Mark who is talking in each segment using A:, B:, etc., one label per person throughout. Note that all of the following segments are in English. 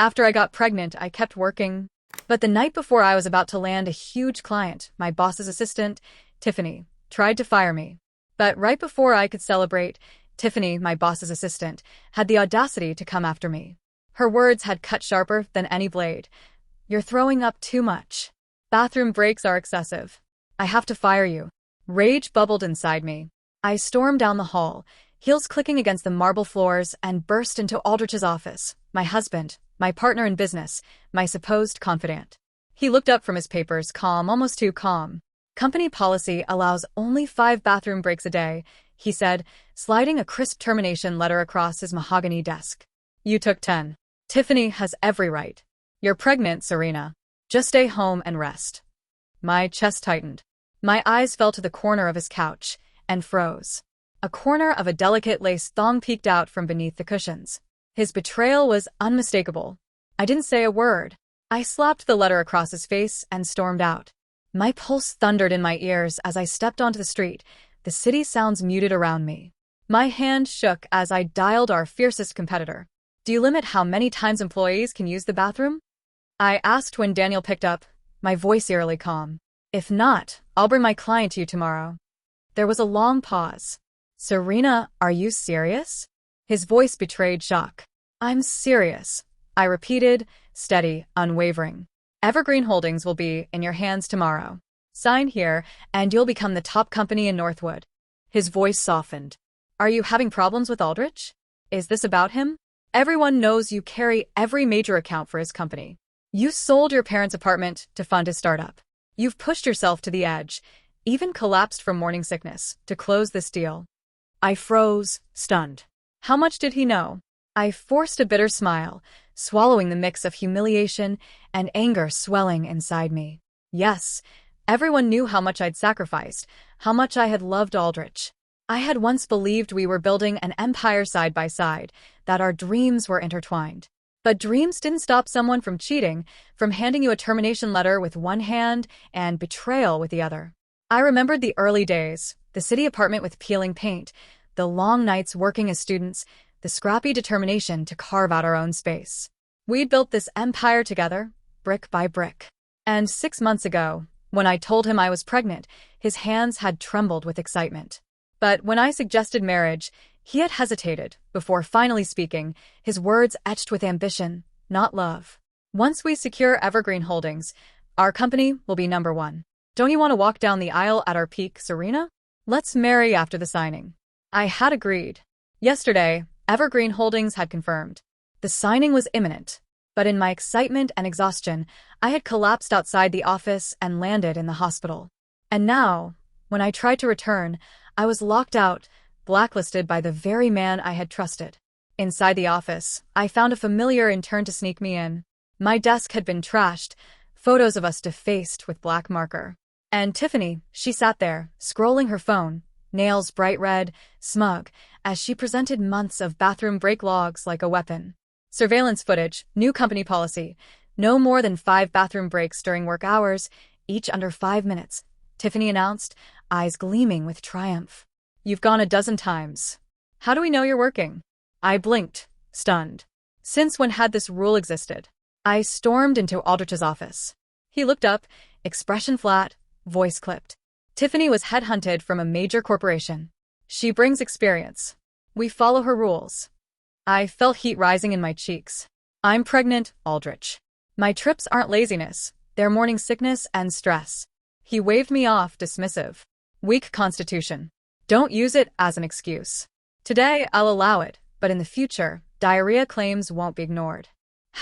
A: After I got pregnant, I kept working. But the night before I was about to land a huge client, my boss's assistant, Tıffany, tried to fire me. But right before I could celebrate, Tıffany, my boss's assistant, had the audacity to come after me. Her words had cut sharper than any blade. "You're throwing up too much. Bathroom breaks are excessive. I have to fire you." Rage bubbled inside me. I stormed down the hall, heels clicking against the marble floors, and burst into Aldrich's office, my husband, my partner in business, my supposed confidant. He looked up from his papers, calm, almost too calm. "Company policy allows only 5 bathroom breaks a day," he said, sliding a crisp termination letter across his mahogany desk. "You took 10. Tıffany has every right. You're pregnant, Serena. Just stay home and rest." My chest tightened. My eyes fell to the corner of his couch and froze. A corner of a delicate lace thong peeked out from beneath the cushions. His betrayal was unmistakable. I didn't say a word. I slapped the letter across his face and stormed out. My pulse thundered in my ears as I stepped onto the street, the city sounds muted around me. My hand shook as I dialed our fiercest competitor. "Do you limit how many times employees can use the bathroom?" I asked when Daniel picked up, my voice eerily calm. "If not, I'll bring my client to you tomorrow." There was a long pause. "Serena, are you serious?" His voice betrayed shock. "I'm serious," I repeated, steady, unwavering. "Evergreen Holdings will be in your hands tomorrow. Sign here, and you'll become the top company in Northwood." His voice softened. "Are you having problems with Aldrich? Is this about him? Everyone knows you carry every major account for his company. You sold your parents' apartment to fund his startup. You've pushed yourself to the edge, even collapsed from morning sickness, to close this deal." I froze, stunned. How much did he know? I forced a bitter smile, swallowing the mix of humiliation and anger swelling inside me. Yes, everyone knew how much I'd sacrificed, how much I had loved Aldrich. I had once believed we were building an empire side by side, that our dreams were intertwined. But dreams didn't stop someone from cheating, from handing you a termination letter with one hand and betrayal with the other. I remembered the early days, the city apartment with peeling paint, the long nights working as students, the scrappy determination to carve out our own space. We'd built this empire together, brick by brick. And 6 months ago, when I told him I was pregnant, his hands had trembled with excitement. But when I suggested marriage, he had hesitated, before finally speaking, his words etched with ambition, not love. "Once we secure Evergreen Holdings, our company will be number 1. Don't you want to walk down the aisle at our peak, Serena? Let's marry after the signing." I had agreed. Yesterday, Evergreen Holdings had confirmed. The signing was imminent. But in my excitement and exhaustion, I had collapsed outside the office and landed in the hospital. And now, when I tried to return, I was locked out, blacklisted by the very man I had trusted. Inside the office, I found a familiar intern to sneak me in. My desk had been trashed, photos of us defaced with black marker. And Tıffany, she sat there, scrolling her phone, nails bright red, smug, as she presented months of bathroom break logs like a weapon. "Surveillance footage, new company policy. No more than 5 bathroom breaks during work hours, each under 5 minutes," Tıffany announced, eyes gleaming with triumph. "You've gone a dozen times. How do we know you're working?" I blinked, stunned. Since when had this rule existed? I stormed into Aldrich's office. He looked up, expression flat, voice clipped. "Tıffany was headhunted from a major corporation. She brings experience. We follow her rules." I felt heat rising in my cheeks. "I'm pregnant, Aldrich. My trips aren't laziness, they're morning sickness and stress." He waved me off, dismissive. "Weak constitution. Don't use it as an excuse. Today, I'll allow it, but in the future, diarrhea claims won't be ignored."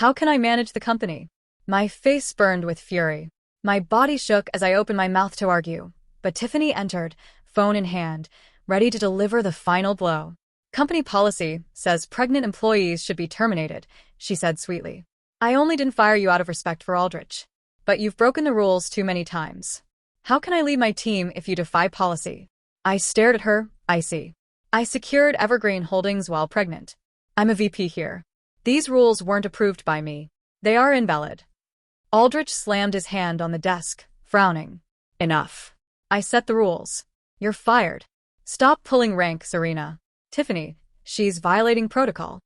A: How can I manage the company? My face burned with fury. My body shook as I opened my mouth to argue. But Tıffany entered, phone in hand, ready to deliver the final blow. "Company policy says pregnant employees should be terminated," she said sweetly. "I only didn't fire you out of respect for Aldrich. But you've broken the rules too many times. How can I lead my team if you defy policy?" I stared at her, icy. "I secured Evergreen Holdings while pregnant. I'm a VP here. These rules weren't approved by me. They are invalid." Aldrich slammed his hand on the desk, frowning. "Enough. I set the rules. You're fired. Stop pulling rank, Serena." "Tıffany, she's violating protocol."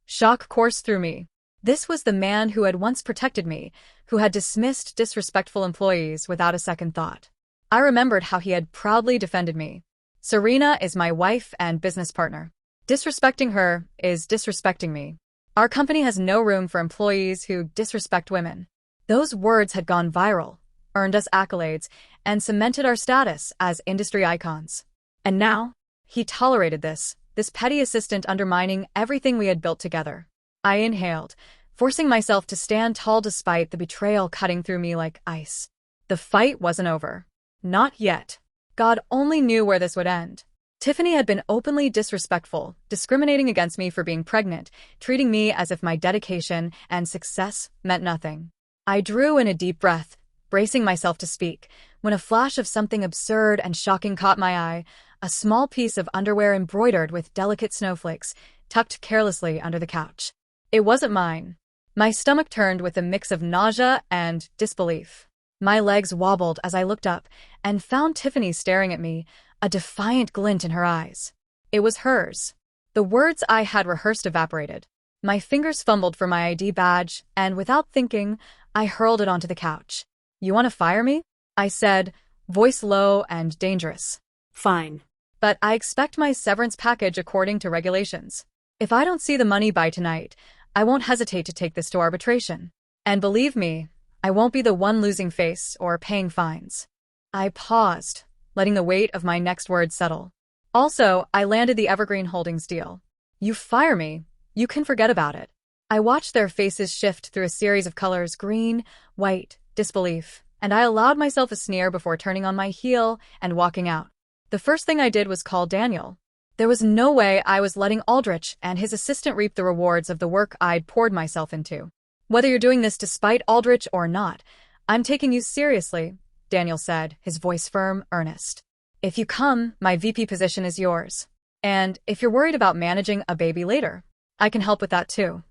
A: Shock coursed through me. This was the man who had once protected me, who had dismissed disrespectful employees without a second thought. I remembered how he had proudly defended me. Serena is my wife and business partner. Disrespecting her is disrespecting me. Our company has no room for employees who disrespect women. Those words had gone viral, earned us accolades, and cemented our status as industry icons. And now, he tolerated this petty assistant undermining everything we had built together. I inhaled, forcing myself to stand tall despite the betrayal cutting through me like ice. The fight wasn't over. Not yet. God only knew where this would end. Tıffany had been openly disrespectful, discriminating against me for being pregnant, treating me as if my dedication and success meant nothing. I drew in a deep breath, bracing myself to speak, when a flash of something absurd and shocking caught my eye, a small piece of underwear embroidered with delicate snowflakes, tucked carelessly under the couch. It wasn't mine. My stomach turned with a mix of nausea and disbelief. My legs wobbled as I looked up and found Tıffany staring at me, a defiant glint in her eyes. It was hers. The words I had rehearsed evaporated. My fingers fumbled for my ID badge, and without thinking, I hurled it onto the couch. "You want to fire me?" I said, voice low and dangerous.
B: Fine.
A: But I expect my severance package according to regulations. If I don't see the money by tonight, I won't hesitate to take this to arbitration. And believe me, I won't be the one losing face or paying fines. I paused, letting the weight of my next words settle. Also, I landed the Evergreen Holdings deal. You fire me, you can forget about it. I watched their faces shift through a series of colors: green, white, disbelief, and I allowed myself a sneer before turning on my heel and walking out. The first thing I did was call Daniel. There was no way I was letting Aldrich and his assistant reap the rewards of the work I'd poured myself into. "Whether you're doing this despite Aldrich or not, I'm taking you seriously," Daniel said, his voice firm, earnest. "If you come, my VP position is yours. And if you're worried about managing a baby later, I can help with that too."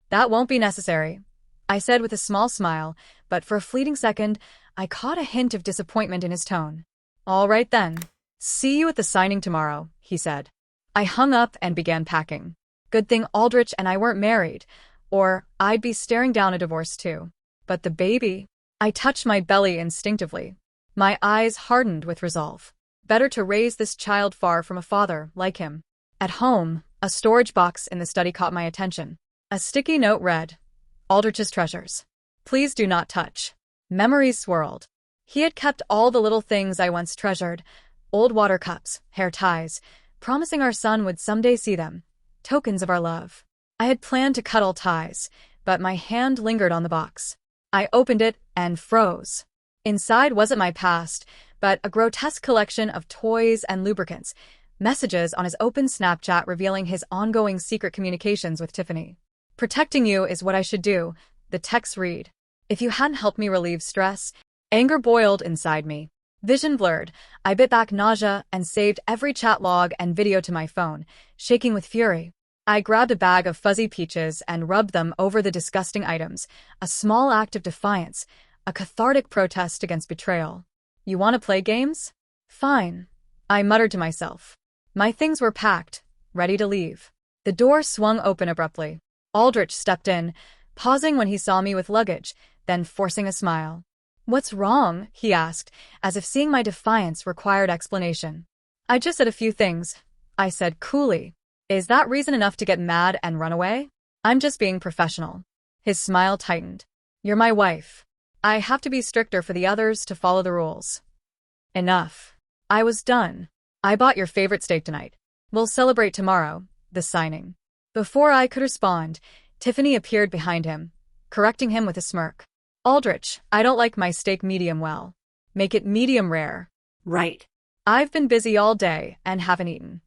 A: "That won't be necessary," I said with a small smile, but for a fleeting second, I caught a hint of disappointment in his tone. "All right then. See you at the signing tomorrow," he said. I hung up and began packing. Good thing Aldrich and I weren't married, or I'd be staring down a divorce too. But the baby? I touched my belly instinctively. My eyes hardened with resolve. Better to raise this child far from a father like him. At home, a storage box in the study caught my attention. A sticky note read, "Aldrich's treasures. Please do not touch." Memories swirled. He had kept all the little things I once treasured: old water cups, hair ties, promising our son would someday see them. Tokens of our love. I had planned to cut all ties, but my hand lingered on the box. I opened it and froze. Inside wasn't my past, but a grotesque collection of toys and lubricants, messages on his open Snapchat revealing his ongoing secret communications with Tıffany. "Protecting you is what I should do," the texts read. If you hadn't helped me relieve stress, anger boiled inside me. Vision blurred, I bit back nausea and saved every chat log and video to my phone, shaking with fury. I grabbed a bag of fuzzy peaches and rubbed them over the disgusting items, a small act of defiance, a cathartic protest against betrayal. "You want to play games? Fine," I muttered to myself. My things were packed, ready to leave. The door swung open abruptly. Aldrich stepped in, pausing when he saw me with luggage, then forcing a smile. "What's wrong?" he asked, as if seeing my defiance required explanation. "I just said a few things," I said coolly. "Is that reason enough to get mad and run away?" "I'm just being professional." His smile tightened. "You're my wife. I have to be stricter for the others to follow the rules." Enough. I was done. "I bought your favorite steak tonight. We'll celebrate tomorrow, the signing." Before I could respond, Tıffany appeared behind him, correcting him with a smirk. "Aldrich, I don't like my steak medium well. Make it medium rare."
B: Right.
A: "I've been busy all day and haven't eaten."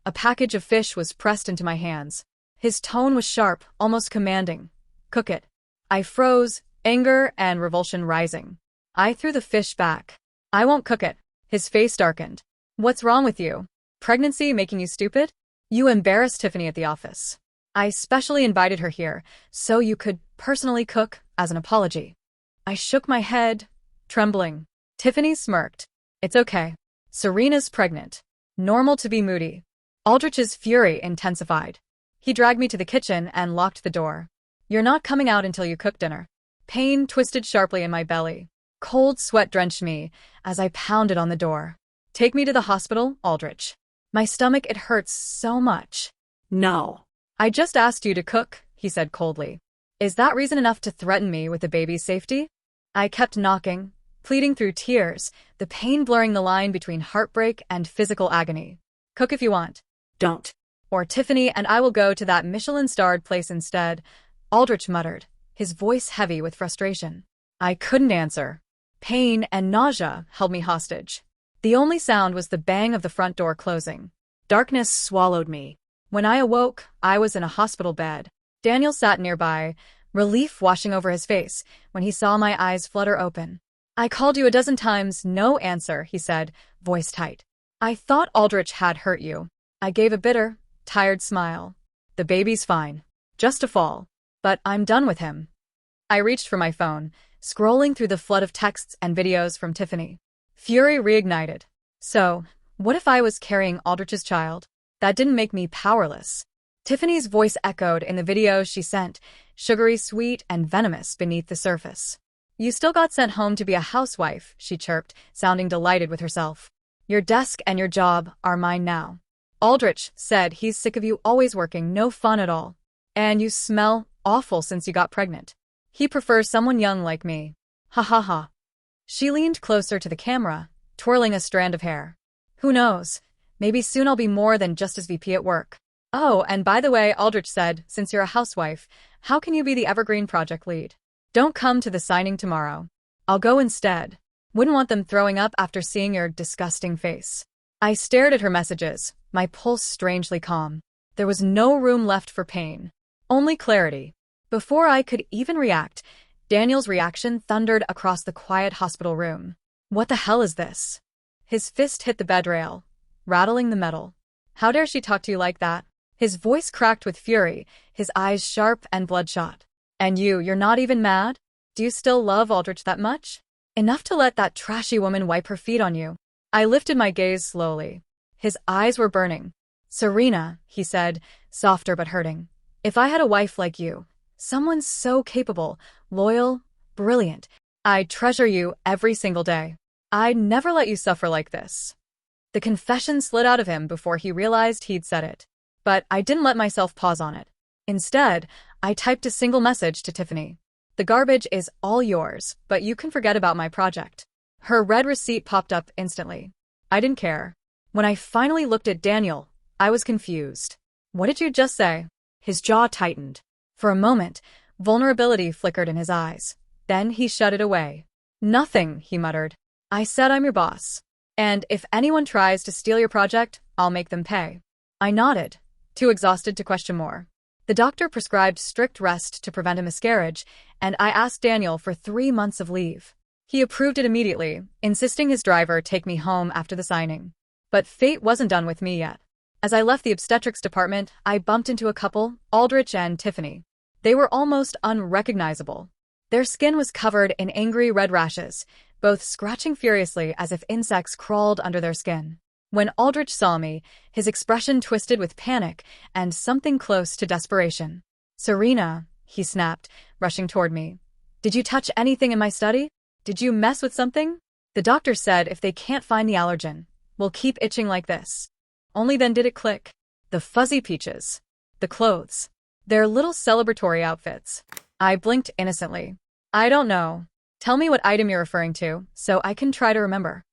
A: A package of fish was pressed into my hands. His tone was sharp, almost commanding. "Cook it." I froze, anger and revulsion rising. I threw the fish back. "I won't cook it." His face darkened. "What's wrong with you? Pregnancy making you stupid? You embarrassed Tıffany at the office. I specially invited her here, so you could personally cook as an apology." I shook my head, trembling. Tıffany smirked. "It's okay. Serena's pregnant. Normal to be moody." Aldrich's fury intensified. He dragged me to the kitchen and locked the door. You're not coming out until you cook dinner. Pain twisted sharply in my belly. Cold sweat drenched me as I pounded on the door. Take me to the hospital, Aldrich. My stomach, it hurts so much.
B: No.
A: I just asked you to cook, he said coldly. Is that reason enough to threaten me with the baby's safety? I kept knocking, pleading through tears, the pain blurring the line between heartbreak and physical agony. Cook if you want.
B: Don't.
A: Or Tıffany and I will go to that Michelin-starred place instead, Aldrich muttered, his voice heavy with frustration. I couldn't answer. Pain and nausea held me hostage. The only sound was the bang of the front door closing. Darkness swallowed me. When I awoke, I was in a hospital bed. Daniel sat nearby, relief washing over his face when he saw my eyes flutter open. I called you a dozen times, no answer, he said, voice tight. I thought Aldrich had hurt you. I gave a bitter, tired smile. The baby's fine. Just a fall. But I'm done with him. I reached for my phone, scrolling through the flood of texts and videos from Tıffany. Fury reignited. So, what if I was carrying Aldrich's child? That didn't make me powerless. Tıffany's voice echoed in the videos she sent, sugary sweet and venomous beneath the surface. You still got sent home to be a housewife, she chirped, sounding delighted with herself. Your desk and your job are mine now. Aldrich said he's sick of you always working, no fun at all. And you smell awful since you got pregnant. He prefers someone young like me. Ha ha ha. She leaned closer to the camera, twirling a strand of hair. Who knows? Maybe soon I'll be more than just as VP at work. Oh, and by the way, Aldrich said, since you're a housewife, how can you be the Evergreen project lead? Don't come to the signing tomorrow. I'll go instead. Wouldn't want them throwing up after seeing your disgusting face. I stared at her messages, my pulse strangely calm. There was no room left for pain. Only clarity. Before I could even react, Daniel's reaction thundered across the quiet hospital room. What the hell is this? His fist hit the bed rail, rattling the metal. How dare she talk to you like that? His voice cracked with fury, his eyes sharp and bloodshot. And you're not even mad? Do you still love Aldrich that much? Enough to let that trashy woman wipe her feet on you? I lifted my gaze slowly. His eyes were burning. Serena, he said, softer but hurting. If I had a wife like you, someone so capable, loyal, brilliant, I'd treasure you every single day. I'd never let you suffer like this. The confession slid out of him before he realized he'd said it. But I didn't let myself pause on it. Instead, I typed a single message to Tıffany. The garbage is all yours, but you can forget about my project. Her red receipt popped up instantly. I didn't care. When I finally looked at Daniel, I was confused. What did you just say? His jaw tightened. For a moment, vulnerability flickered in his eyes. Then he shut it away. Nothing, he muttered. I said I'm your boss. And if anyone tries to steal your project, I'll make them pay. I nodded, too exhausted to question more. The doctor prescribed strict rest to prevent a miscarriage, and I asked Daniel for 3 months of leave. He approved it immediately, insisting his driver take me home after the signing. But fate wasn't done with me yet. As I left the obstetrics department, I bumped into a couple, Aldrich and Tıffany. They were almost unrecognizable. Their skin was covered in angry red rashes, both scratching furiously as if insects crawled under their skin. When Aldrich saw me, his expression twisted with panic and something close to desperation. Serena, he snapped, rushing toward me. Did you touch anything in my study? Did you mess with something? The doctor said if they can't find the allergen, we'll keep itching like this. Only then did it click. The fuzzy peaches. The clothes. Their little celebratory outfits. I blinked innocently. I don't know. Tell me what item you're referring to, so I can try to remember.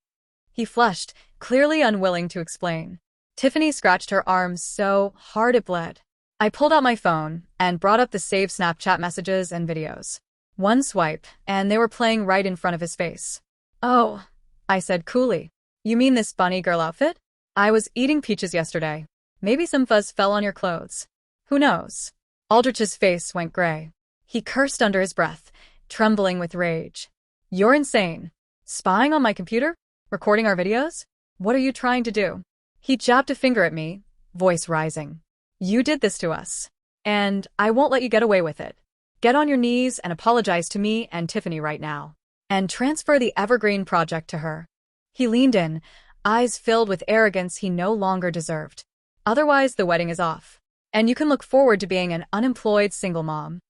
A: He flushed, clearly unwilling to explain. Tıffany scratched her arm so hard it bled. I pulled out my phone and brought up the saved Snapchat messages and videos. One swipe, and they were playing right in front of his face. Oh, I said coolly. You mean this bunny girl outfit? I was eating peaches yesterday. Maybe some fuzz fell on your clothes. Who knows? Aldrich's face went gray. He cursed under his breath, trembling with rage. You're insane. Spying on my computer? Recording our videos? What are you trying to do? He jabbed a finger at me, voice rising. You did this to us. And I won't let you get away with it. Get on your knees and apologize to me and Tıffany right now. And transfer the Evergreen project to her. He leaned in, eyes filled with arrogance he no longer deserved. Otherwise, the wedding is off. And you can look forward to being an unemployed single mom.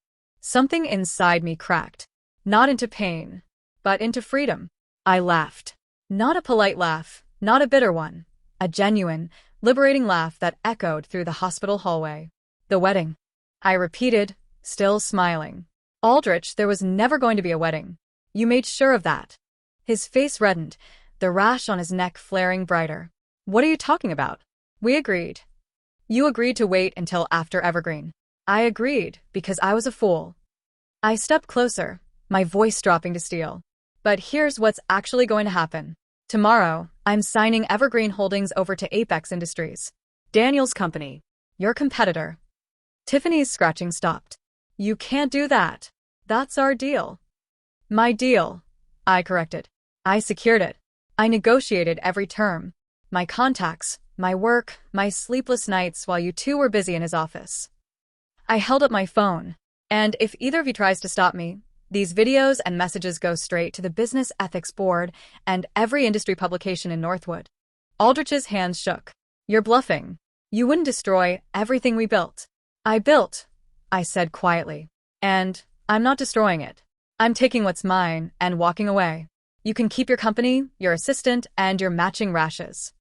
A: Something inside me cracked. Not into pain, but into freedom. I laughed. Not a polite laugh, not a bitter one. A genuine, liberating laugh that echoed through the hospital hallway. The wedding. I repeated, still smiling. Aldrich, there was never going to be a wedding. You made sure of that. His face reddened, the rash on his neck flaring brighter. What are you talking about? We agreed. You agreed to wait until after Evergreen. I agreed, because I was a fool. I stepped closer, my voice dropping to steel. But here's what's actually going to happen. Tomorrow, I'm signing Evergreen Holdings over to Apex Industries. Daniel's company. Your competitor. Tıffany's scratching stopped. You can't do that. That's our deal. My deal. I corrected. I secured it. I negotiated every term. My contacts, my work, my sleepless nights while you two were busy in his office. I held up my phone. And if either of you tries to stop me, these videos and messages go straight to the Business Ethics Board and every industry publication in Northwood. Aldrich's hands shook. You're bluffing. You wouldn't destroy everything we built. I built, I said quietly. And I'm not destroying it. I'm taking what's mine and walking away. You can keep your company, your assistant, and your matching rashes.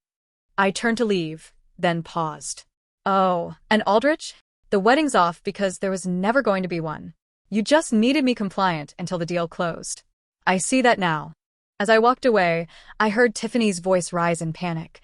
A: I turned to leave, then paused. Oh, and Aldrich? The wedding's off because there was never going to be one. You just needed me compliant until the deal closed. I see that now. As I walked away, I heard Tıffany's voice rise in panic.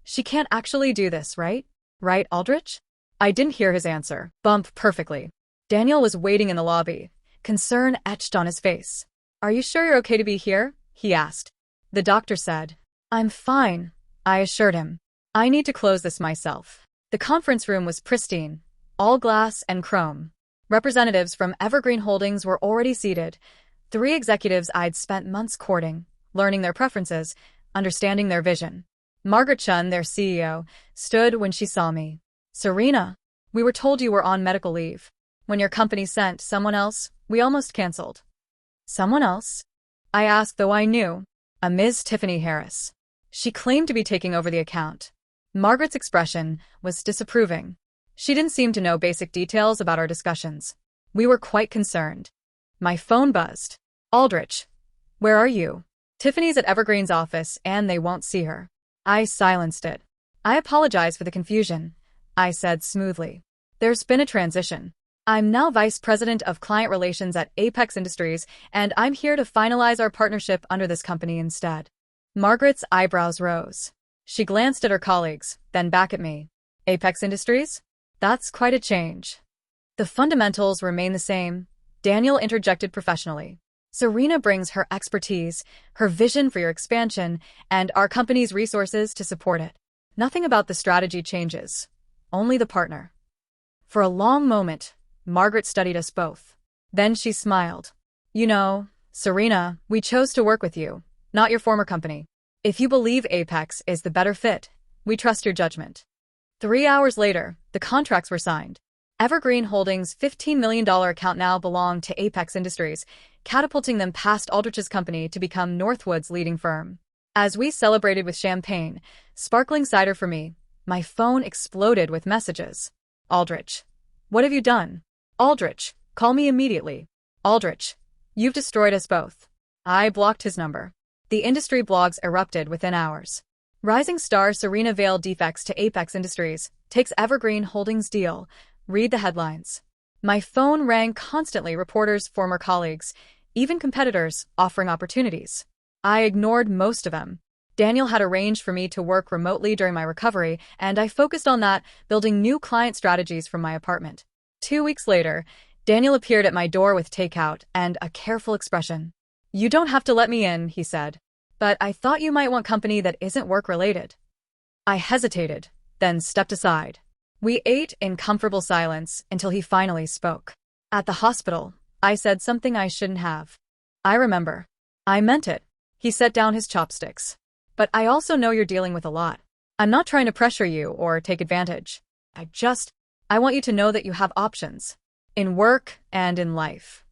A: She can't actually do this, right? Right, Aldrich? I didn't hear his answer. Bump perfectly. Daniel was waiting in the lobby, concern etched on his face. Are you sure you're okay to be here? He asked. The doctor said. I'm fine, I assured him. I need to close this myself. The conference room was pristine, all glass and chrome. Representatives from Evergreen Holdings were already seated. 3 executives I'd spent months courting, learning their preferences, understanding their vision. Margaret Chun, their CEO, stood when she saw me. Serena, we were told you were on medical leave. When your company sent someone else, we almost canceled. Someone else? I asked, though I knew. A Ms. Tıffany Harris. She claimed to be taking over the account. Margaret's expression was disapproving. She didn't seem to know basic details about our discussions. We were quite concerned. My phone buzzed. Aldrich, where are you? Tıffany's at Evergreen's office and they won't see her. I silenced it. I apologize for the confusion, I said smoothly. There's been a transition. I'm now Vice President of Client Relations at Apex Industries, and I'm here to finalize our partnership under this company instead. Margaret's eyebrows rose. She glanced at her colleagues, then back at me. Apex Industries? That's quite a change. The fundamentals remain the same, Daniel interjected professionally. Serena brings her expertise, her vision for your expansion, and our company's resources to support it. Nothing about the strategy changes, only the partner. For a long moment, Margaret studied us both. Then she smiled. You know, Serena, we chose to work with you, not your former company. If you believe Apex is the better fit, we trust your judgment. 3 hours later, the contracts were signed. Evergreen Holdings' $15 million account now belonged to Apex Industries, catapulting them past Aldrich's company to become Northwood's leading firm. As we celebrated with champagne, sparkling cider for me, my phone exploded with messages. Aldrich, what have you done? Aldrich, call me immediately. Aldrich, you've destroyed us both. I blocked his number. The industry blogs erupted within hours. Rising star Serena veiled defects to Apex Industries, takes Evergreen Holdings deal. Read the headlines. My phone rang constantly, reporters, former colleagues, even competitors offering opportunities. I ignored most of them. Daniel had arranged for me to work remotely during my recovery, and I focused on that, building new client strategies from my apartment. 2 weeks later, Daniel appeared at my door with takeout and a careful expression. You don't have to let me in, he said. But I thought you might want company that isn't work-related. I hesitated, then stepped aside. We ate in comfortable silence until he finally spoke. At the hospital, I said something I shouldn't have. I remember. I meant it. He set down his chopsticks. But I also know you're dealing with a lot. I'm not trying to pressure you or take advantage. I want you to know that you have options. In work and in life.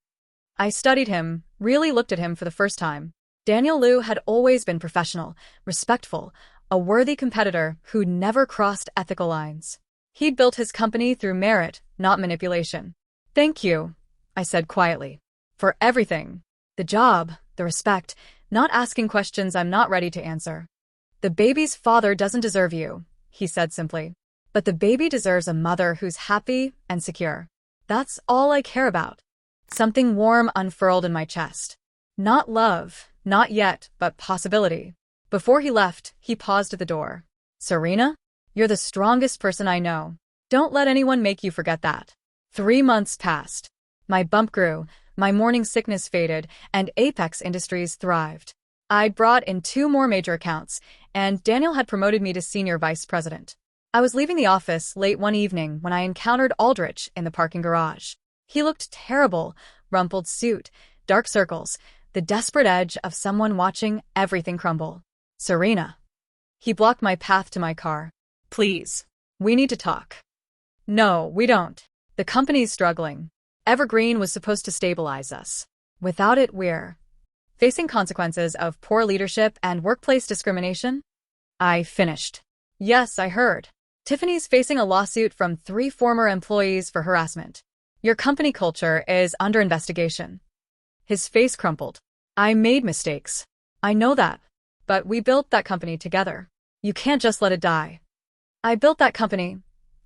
A: I studied him, really looked at him for the first time. Daniel Liu had always been professional, respectful, a worthy competitor who never crossed ethical lines. He'd built his company through merit, not manipulation. Thank you, I said quietly. For everything. The job, the respect, not asking questions I'm not ready to answer. The baby's father doesn't deserve you, he said simply. But the baby deserves a mother who's happy and secure. That's all I care about. Something warm unfurled in my chest. Not love, not yet, but possibility. Before he left, he paused at the door. Serena? You're the strongest person I know. Don't let anyone make you forget that. 3 months passed. My bump grew, my morning sickness faded, and Apex Industries thrived. I'd brought in 2 more major accounts, and Daniel had promoted me to senior vice president. I was leaving the office late one evening when I encountered Aldrich in the parking garage. He looked terrible, rumpled suit, dark circles, the desperate edge of someone watching everything crumble. Serena. He blocked my path to my car. Please. We need to talk. No, we don't. The company's struggling. Evergreen was supposed to stabilize us. Without it, we're facing consequences of poor leadership and workplace discrimination. I finished. Yes, I heard. Tıffany's facing a lawsuit from 3 former employees for harassment. Your company culture is under investigation. His face crumpled. I made mistakes. I know that. But we built that company together. You can't just let it die. I built that company.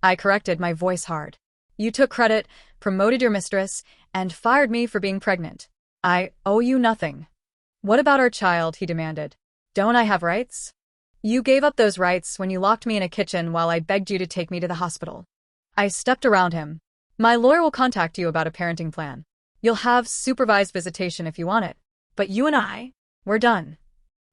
A: I corrected, my voice hard. You took credit, promoted your mistress, and fired me for being pregnant. I owe you nothing. What about our child? He demanded. Don't I have rights? You gave up those rights when you locked me in a kitchen while I begged you to take me to the hospital. I stepped around him. My lawyer will contact you about a parenting plan. You'll have supervised visitation if you want it. But you and we're done.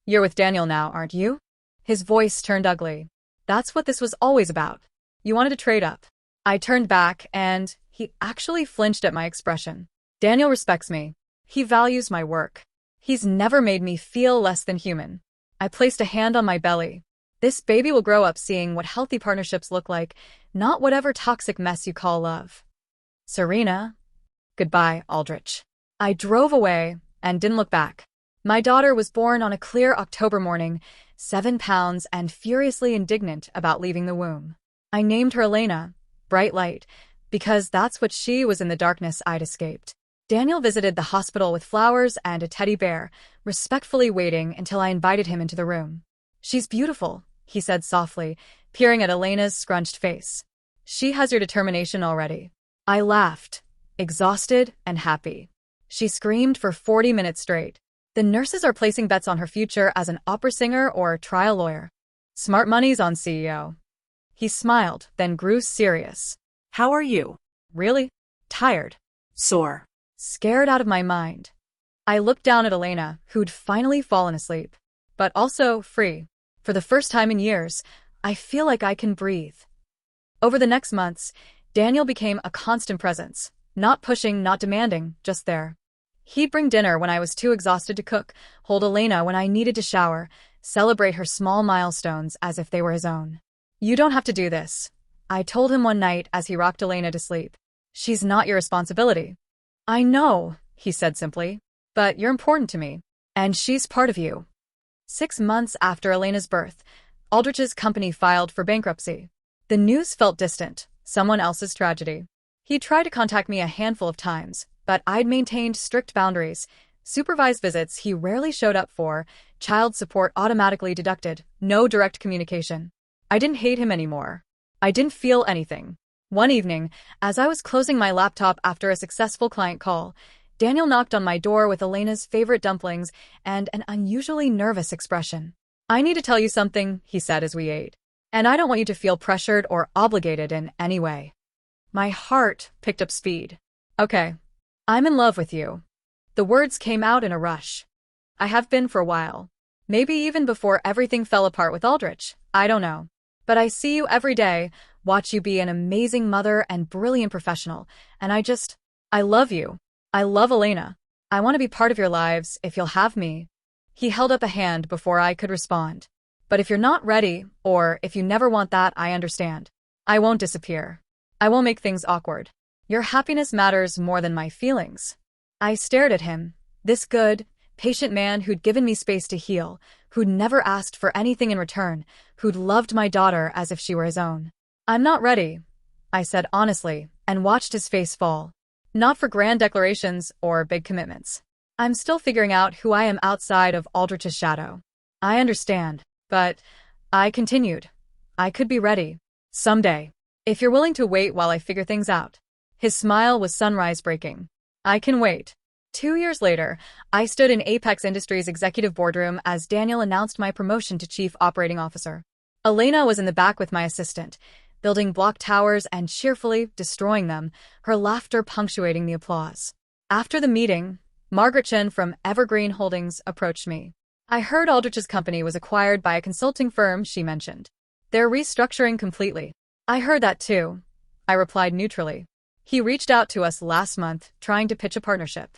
A: You're with Daniel now, aren't you? His voice turned ugly. That's what this was always about. You wanted to trade up. I turned back, and he actually flinched at my expression. Daniel respects me. He values my work. He's never made me feel less than human. I placed a hand on my belly. This baby will grow up seeing what healthy partnerships look like, not whatever toxic mess you call love. Serena. Goodbye, Aldrich. I drove away and didn't look back. My daughter was born on a clear October morning, 7 pounds and furiously indignant about leaving the womb. I named her Elena, bright light, because that's what she was in the darkness I'd escaped. Daniel visited the hospital with flowers and a teddy bear, respectfully waiting until I invited him into the room. She's beautiful, he said softly, peering at Elena's scrunched face. She has your determination already. I laughed, exhausted and happy. She screamed for 40 minutes straight. The nurses are placing bets on her future as an opera singer or trial lawyer. Smart money's on CEO. He smiled, then grew serious.
B: How are you?
A: Really? Tired.
B: Sore.
A: Scared out of my mind. I looked down at Elena, who'd finally fallen asleep. But also free. For the first time in years, I feel like I can breathe. Over the next months, Daniel became a constant presence. Not pushing, not demanding, just there. He'd bring dinner when I was too exhausted to cook, hold Elena when I needed to shower, celebrate her small milestones as if they were his own. You don't have to do this, I told him one night as he rocked Elena to sleep. She's not your responsibility. I know, he said simply, but you're important to me, and she's part of you. 6 months after Elena's birth, Aldrich's company filed for bankruptcy. The news felt distant, someone else's tragedy. He tried to contact me a handful of times, but I'd maintained strict boundaries. Supervised visits he rarely showed up for, child support automatically deducted, no direct communication. I didn't hate him anymore. I didn't feel anything. One evening, as I was closing my laptop after a successful client call, Daniel knocked on my door with Elena's favorite dumplings and an unusually nervous expression. I need to tell you something, he said as we ate. And I don't want you to feel pressured or obligated in any way. My heart picked up speed. Okay. I'm in love with you. The words came out in a rush. I have been for a while. Maybe even before everything fell apart with Aldrich. I don't know. But I see you every day, watch you be an amazing mother and brilliant professional, and I love you. I love Elena. I want to be part of your lives if you'll have me. He held up a hand before I could respond. But if you're not ready, or if you never want that, I understand. I won't disappear. I won't make things awkward. Your happiness matters more than my feelings. I stared at him, this good, patient man who'd given me space to heal, who'd never asked for anything in return, who'd loved my daughter as if she were his own. I'm not ready, I said honestly, and watched his face fall. Not for grand declarations or big commitments. I'm still figuring out who I am outside of Aldrich's shadow. I understand, but I continued. I could be ready. Someday. If you're willing to wait while I figure things out. His smile was sunrise breaking. I can wait. 2 years later, I stood in Apex Industries' executive boardroom as Daniel announced my promotion to Chief Operating Officer. Elena was in the back with my assistant, building block towers and cheerfully destroying them, her laughter punctuating the applause. After the meeting, Margaret Chen from Evergreen Holdings approached me. I heard Aldrich's company was acquired by a consulting firm, she mentioned. They're restructuring completely. I heard that too, I replied neutrally. He reached out to us last month, trying to pitch a partnership.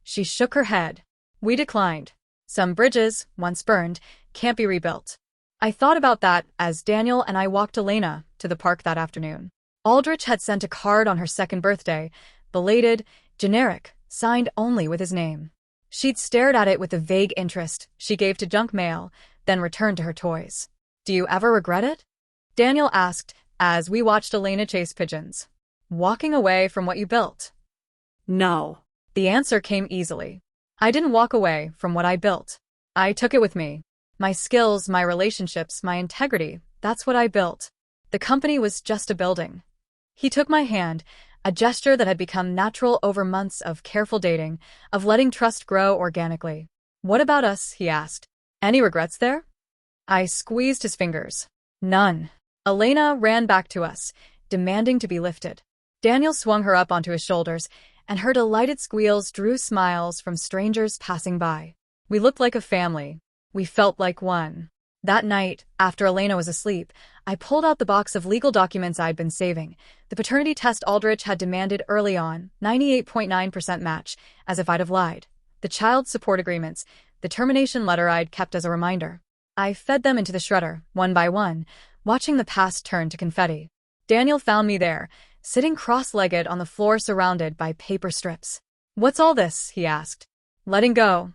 A: She shook her head. We declined. Some bridges, once burned, can't be rebuilt. I thought about that as Daniel and I walked Elena to the park that afternoon. Aldrich had sent a card on her second birthday, belated, generic, signed only with his name. She'd stared at it with the vague interest she gave to junk mail, then returned to her toys. Do you ever regret it? Daniel asked as we watched Elena chase pigeons. Walking away from what you built?
B: No.
A: The answer came easily. I didn't walk away from what I built. I took it with me. My skills, my relationships, my integrity, that's what I built. The company was just a building. He took my hand, a gesture that had become natural over months of careful dating, of letting trust grow organically. What about us? He asked. Any regrets there? I squeezed his fingers. None. Elena ran back to us, demanding to be lifted. Daniel swung her up onto his shoulders, and her delighted squeals drew smiles from strangers passing by. We looked like a family. We felt like one. That night, after Elena was asleep, I pulled out the box of legal documents I'd been saving. The paternity test Aldrich had demanded early on, 98.9% match, as if I'd have lied. The child support agreements, the termination letter I'd kept as a reminder. I fed them into the shredder, one by one, watching the past turn to confetti. Daniel found me there, sitting cross-legged on the floor surrounded by paper strips. What's all this? He asked. Letting go,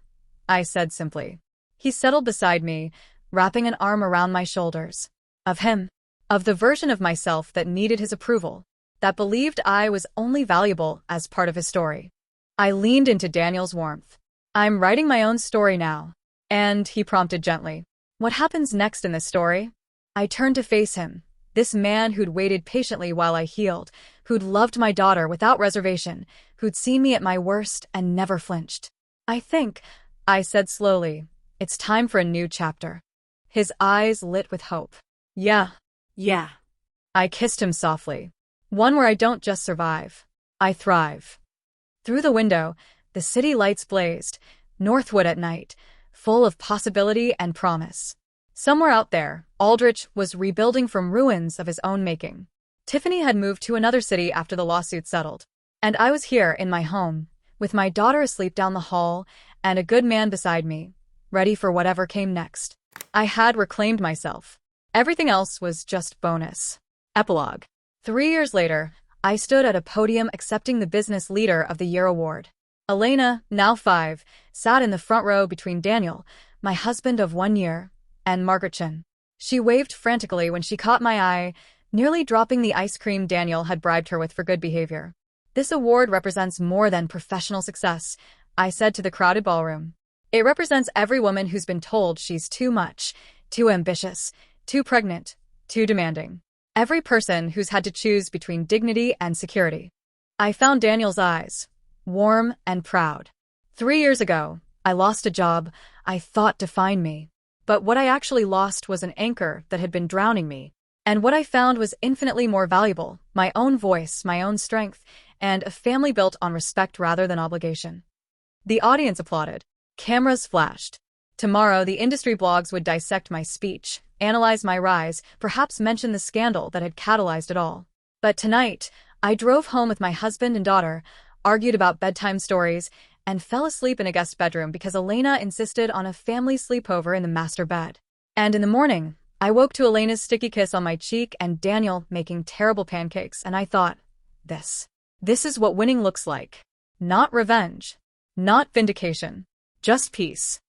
A: I said simply. He settled beside me, wrapping an arm around my shoulders. Of him. Of the version of myself that needed his approval, that believed I was only valuable as part of his story. I leaned into Daniel's warmth. I'm writing my own story now. And, he prompted gently, what happens next in this story? I turned to face him, this man who'd waited patiently while I healed, who'd loved my daughter without reservation, who'd seen me at my worst and never flinched. I think, I said slowly, it's time for a new chapter. His eyes lit with hope. Yeah. I kissed him softly. One where I don't just survive. I thrive. Through the window, the city lights blazed, Northwood at night, full of possibility and promise. Somewhere out there, Aldrich was rebuilding from ruins of his own making. Tıffany had moved to another city after the lawsuit settled. And I was here in my home, with my daughter asleep down the hall and a good man beside me, ready for whatever came next. I had reclaimed myself. Everything else was just bonus. Epilogue. 3 years later, I stood at a podium accepting the Business Leader of the Year award. Elena, now 5, sat in the front row between Daniel, my husband of 1 year, and Margaret Chen. She waved frantically when she caught my eye, nearly dropping the ice cream Daniel had bribed her with for good behavior. This award represents more than professional success, I said to the crowded ballroom. It represents every woman who's been told she's too much, too ambitious, too pregnant, too demanding. Every person who's had to choose between dignity and security. I found Daniel's eyes, warm and proud. 3 years ago, I lost a job I thought defined me. But what I actually lost was an anchor that had been drowning me. And what I found was infinitely more valuable, my own voice, my own strength, and a family built on respect rather than obligation. The audience applauded. Cameras flashed. Tomorrow, the industry blogs would dissect my speech, analyze my rise, perhaps mention the scandal that had catalyzed it all. But tonight, I drove home with my husband and daughter, argued about bedtime stories, and fell asleep in a guest bedroom because Elena insisted on a family sleepover in the master bed. And in the morning, I woke to Elena's sticky kiss on my cheek and Daniel making terrible pancakes, and I thought, this is what winning looks like. Not revenge. Not vindication. Just peace.